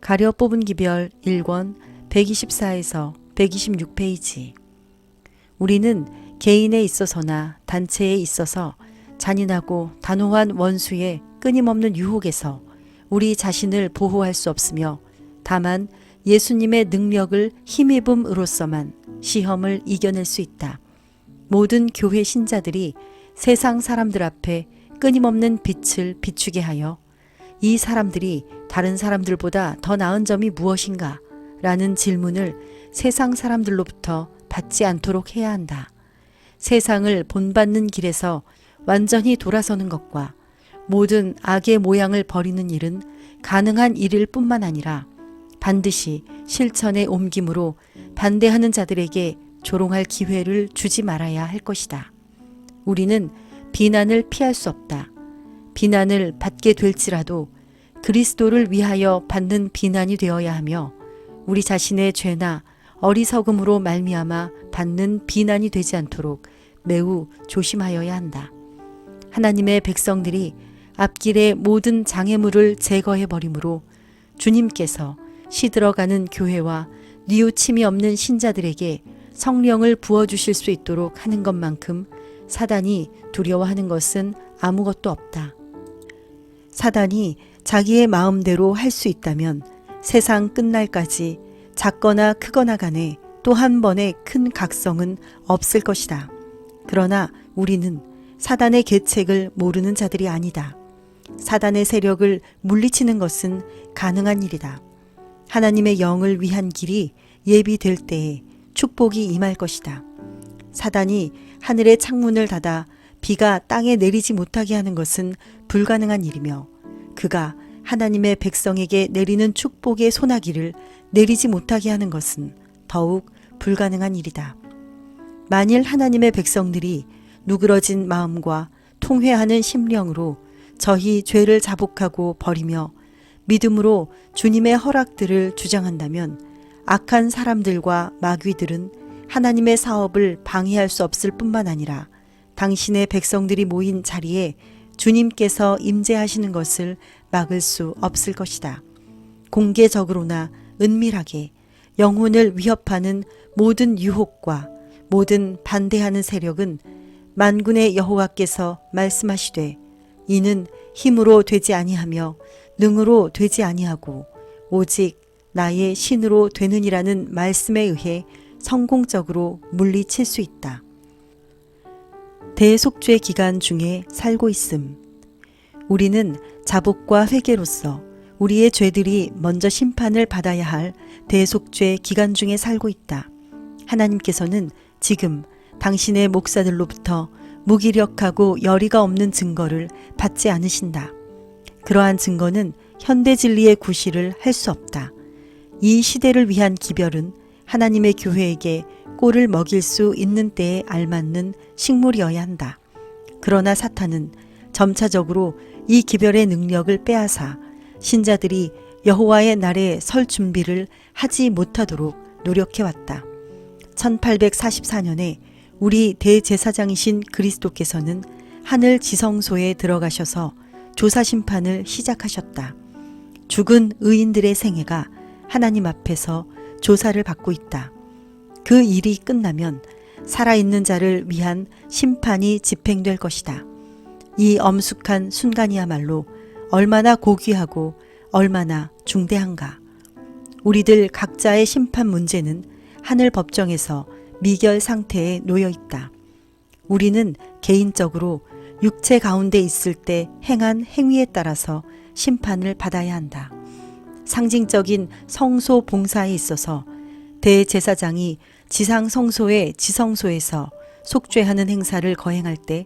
가려 뽑은 기별 1권 124에서 126페이지. 우리는 개인에 있어서나 단체에 있어서 잔인하고 단호한 원수의 끊임없는 유혹에서 우리 자신을 보호할 수 없으며 다만 예수님의 능력을 힘입음으로써만 시험을 이겨낼 수 있다. 모든 교회 신자들이 세상 사람들 앞에 끊임없는 빛을 비추게 하여 이 사람들이 다른 사람들보다 더 나은 점이 무엇인가? 라는 질문을 세상 사람들로부터 받지 않도록 해야 한다. 세상을 본받는 길에서 완전히 돌아서는 것과 모든 악의 모양을 버리는 일은 가능한 일일 뿐만 아니라 반드시 실천에 옮김으로 반대하는 자들에게 조롱할 기회를 주지 말아야 할 것이다. 우리는 비난을 피할 수 없다. 비난을 받게 될지라도 그리스도를 위하여 받는 비난이 되어야 하며 우리 자신의 죄나 어리석음으로 말미암아 받는 비난이 되지 않도록 매우 조심하여야 한다. 하나님의 백성들이 앞길의 모든 장애물을 제거해 버림으로 주님께서 시들어가는 교회와 뉘우침이 없는 신자들에게 성령을 부어주실 수 있도록 하는 것만큼 사단이 두려워하는 것은 아무것도 없다. 사단이 자기의 마음대로 할 수 있다면 세상 끝날까지 작거나 크거나 간에 또 한 번의 큰 각성은 없을 것이다. 그러나 우리는 사단의 계책을 모르는 자들이 아니다. 사단의 세력을 물리치는 것은 가능한 일이다. 하나님의 영을 위한 길이 예비될 때에 축복이 임할 것이다. 사단이 하늘의 창문을 닫아 비가 땅에 내리지 못하게 하는 것은 불가능한 일이며 그가 하나님의 백성에게 내리는 축복의 소나기를 내리지 못하게 하는 것은 더욱 불가능한 일이다. 만일 하나님의 백성들이 누그러진 마음과 통회하는 심령으로 저희 죄를 자복하고 버리며 믿음으로 주님의 허락들을 주장한다면 악한 사람들과 마귀들은 하나님의 사업을 방해할 수 없을 뿐만 아니라 당신의 백성들이 모인 자리에 주님께서 임재하시는 것을 막을 수 없을 것이다. 공개적으로나 은밀하게 영혼을 위협하는 모든 유혹과 모든 반대하는 세력은 만군의 여호와께서 말씀하시되 이는 힘으로 되지 아니하며 능으로 되지 아니하고 오직 나의 신으로 되느니라는 말씀에 의해 성공적으로 물리칠 수 있다. 대속죄 기간 중에 살고 있음. 우리는 자복과 회개로서 우리의 죄들이 먼저 심판을 받아야 할 대속죄 기간 중에 살고 있다. 하나님께서는 지금 당신의 목사들로부터 무기력하고 열의가 없는 증거를 받지 않으신다. 그러한 증거는 현대 진리의 구실을 할 수 없다. 이 시대를 위한 기별은 하나님의 교회에게 꼴을 먹일 수 있는 때에 알맞는 식물이어야 한다. 그러나 사탄은 점차적으로 이 기별의 능력을 빼앗아 신자들이 여호와의 날에 설 준비를 하지 못하도록 노력해왔다. 1844년에 우리 대제사장이신 그리스도께서는 하늘 지성소에 들어가셔서 조사 심판을 시작하셨다. 죽은 의인들의 생애가 하나님 앞에서 조사를 받고 있다. 그 일이 끝나면 살아있는 자를 위한 심판이 집행될 것이다. 이 엄숙한 순간이야말로 얼마나 고귀하고 얼마나 중대한가. 우리들 각자의 심판 문제는 하늘 법정에서 미결 상태에 놓여 있다. 우리는 개인적으로 육체 가운데 있을 때 행한 행위에 따라서 심판을 받아야 한다. 상징적인 성소 봉사에 있어서 대제사장이 지상 성소의 지성소에서 속죄하는 행사를 거행할 때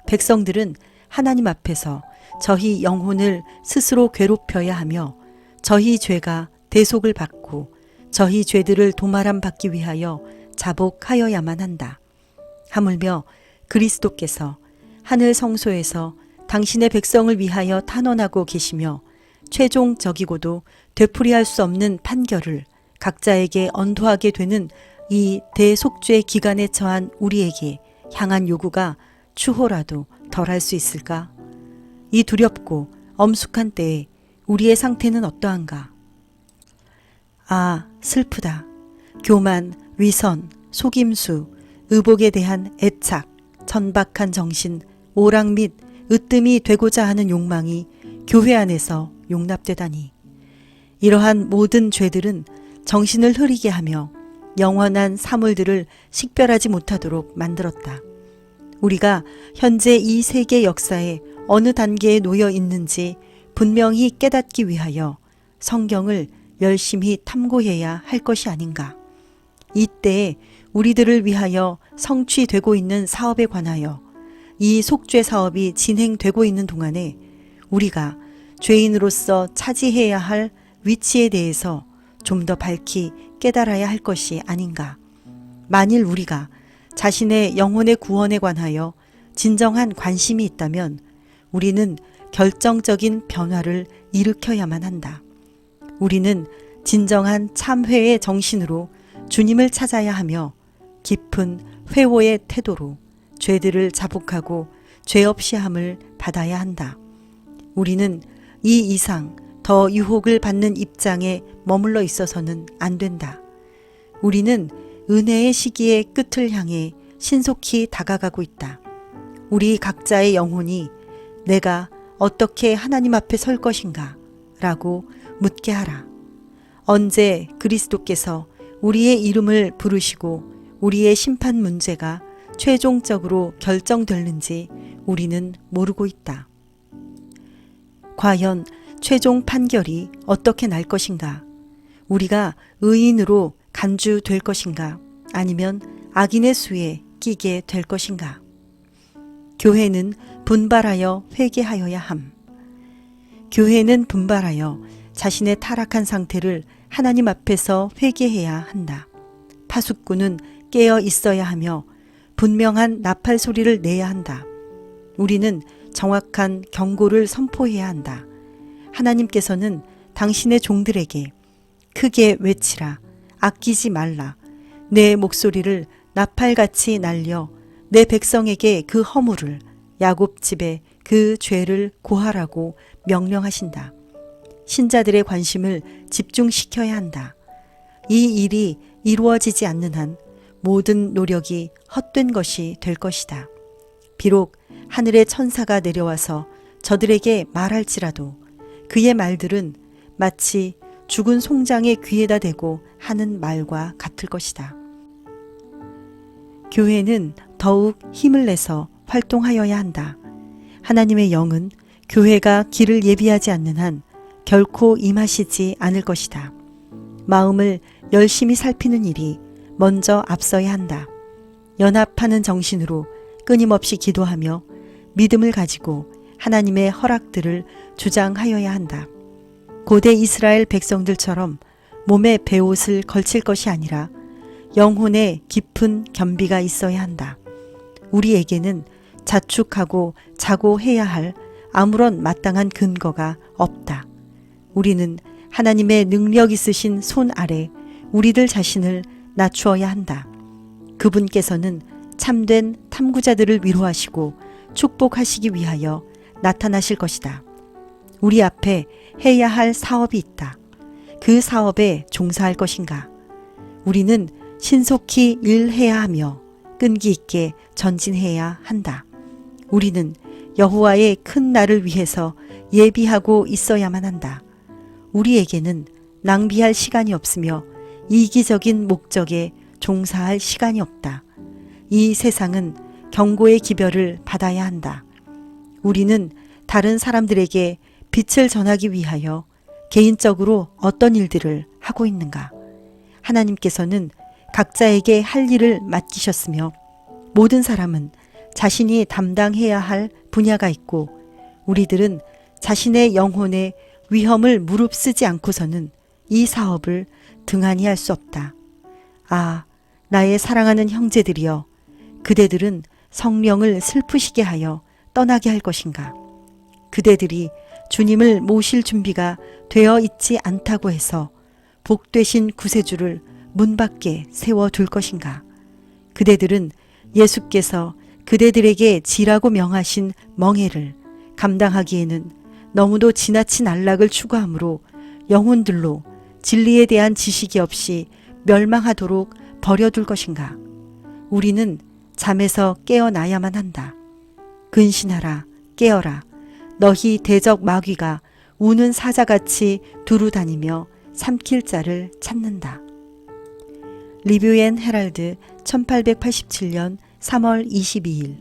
백성들은 하나님 앞에서 저희 영혼을 스스로 괴롭혀야 하며 저희 죄가 대속을 받고 저희 죄들을 도말함 받기 위하여 자복하여야만 한다. 하물며 그리스도께서 하늘 성소에서 당신의 백성을 위하여 탄원하고 계시며 최종적이고도 되풀이할 수 없는 판결을 각자에게 언도하게 되는 이 대속죄 기간에 처한 우리에게 향한 요구가 추호라도 덜할 수 있을까? 이 두렵고 엄숙한 때에 우리의 상태는 어떠한가? 아, 슬프다. 교만, 위선, 속임수, 의복에 대한 애착, 천박한 정신, 오락 및 으뜸이 되고자 하는 욕망이 교회 안에서 용납되다니. 이러한 모든 죄들은 정신을 흐리게 하며 영원한 사물들을 식별하지 못하도록 만들었다. 우리가 현재 이 세계 역사에 어느 단계에 놓여 있는지 분명히 깨닫기 위하여 성경을 열심히 탐구해야 할 것이 아닌가. 이때에 우리들을 위하여 성취되고 있는 사업에 관하여 이 속죄 사업이 진행되고 있는 동안에 우리가 죄인으로서 차지해야 할 위치에 대해서 좀 더 밝히 깨달아야 할 것이 아닌가. 만일 우리가 자신의 영혼의 구원에 관하여 진정한 관심이 있다면 우리는 결정적인 변화를 일으켜야만 한다. 우리는 진정한 참회의 정신으로 주님을 찾아야 하며 깊은 회오의 태도로 죄들을 자복하고 죄 없이 함을 받아야 한다. 우리는 이 이상 더 유혹을 받는 입장에 머물러 있어서는 안 된다. 우리는 은혜의 시기의 끝을 향해 신속히 다가가고 있다. 우리 각자의 영혼이 내가 어떻게 하나님 앞에 설 것인가? 라고 묻게 하라. 언제 그리스도께서 우리의 이름을 부르시고 우리의 심판 문제가 최종적으로 결정되는지 우리는 모르고 있다. 과연 최종 판결이 어떻게 날 것인가? 우리가 의인으로 간주될 것인가? 아니면 악인의 수에 끼게 될 것인가? 교회는 분발하여 회개하여야 함. 교회는 분발하여 자신의 타락한 상태를 하나님 앞에서 회개해야 한다. 파수꾼은 깨어 있어야 하며 분명한 나팔 소리를 내야 한다. 우리는 정확한 경고를 선포해야 한다. 하나님께서는 당신의 종들에게 크게 외치라, 아끼지 말라, 내 목소리를 나팔같이 날려 내 백성에게 그 허물을, 야곱 집에 그 죄를 고하라고 명령하신다. 신자들의 관심을 집중시켜야 한다. 이 일이 이루어지지 않는 한 모든 노력이 헛된 것이 될 것이다. 비록 하늘의 천사가 내려와서 저들에게 말할지라도 그의 말들은 마치 죽은 송장의 귀에다 대고 하는 말과 같을 것이다. 교회는 더욱 힘을 내서 활동하여야 한다. 하나님의 영은 교회가 길을 예비하지 않는 한 결코 임하시지 않을 것이다. 마음을 열심히 살피는 일이 먼저 앞서야 한다. 연합하는 정신으로 끊임없이 기도하며 믿음을 가지고 하나님의 허락들을 주장하여야 한다. 고대 이스라엘 백성들처럼 몸에 베옷을 걸칠 것이 아니라 영혼에 깊은 겸비가 있어야 한다. 우리에게는 자축하고 자고해야 할 아무런 마땅한 근거가 없다. 우리는 하나님의 능력 있으신 손 아래 우리들 자신을 낮추어야 한다. 그분께서는 참된 탐구자들을 위로하시고 축복하시기 위하여 나타나실 것이다. 우리 앞에 해야 할 사업이 있다. 그 사업에 종사할 것인가? 우리는 신속히 일해야 하며 끈기 있게 전진해야 한다. 우리는 여호와의 큰 날을 위해서 예비하고 있어야만 한다. 우리에게는 낭비할 시간이 없으며 이기적인 목적에 종사할 시간이 없다. 이 세상은 경고의 기별을 받아야 한다. 우리는 다른 사람들에게 빛을 전하기 위하여 개인적으로 어떤 일들을 하고 있는가? 하나님께서는 각자에게 할 일을 맡기셨으며 모든 사람은 자신이 담당해야 할 분야가 있고 우리들은 자신의 영혼의 위험을 무릅쓰지 않고서는 이 사업을 등한히 할 수 없다. 아, 나의 사랑하는 형제들이여, 그대들은 성령을 슬프시게 하여 떠나게 할 것인가? 그대들이 주님을 모실 준비가 되어 있지 않다고 해서 복되신 구세주를 문 밖에 세워둘 것인가? 그대들은 예수께서 그대들에게 지라고 명하신 멍에를 감당하기에는 너무도 지나친 안락을 추구하므로 영혼들로 진리에 대한 지식이 없이 멸망하도록 버려둘 것인가? 우리는 잠에서 깨어나야만 한다. 근신하라, 깨어라. 너희 대적 마귀가 우는 사자같이 두루 다니며 삼킬 자를 찾는다. 리뷰 앤 헤럴드 1887년 3월 22일.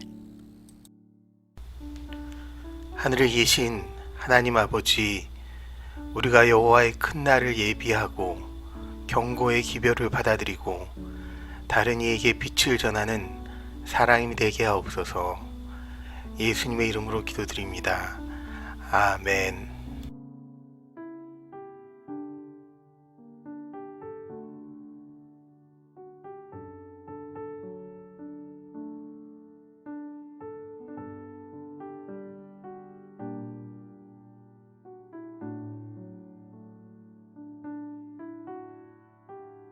하늘에 계신 하나님 아버지, 우리가 여호와의 큰 날을 예비하고 경고의 기별을 받아들이고 다른 이에게 빛을 전하는 사람이 되게 하옵소서. 예수님의 이름으로 기도드립니다. 아멘.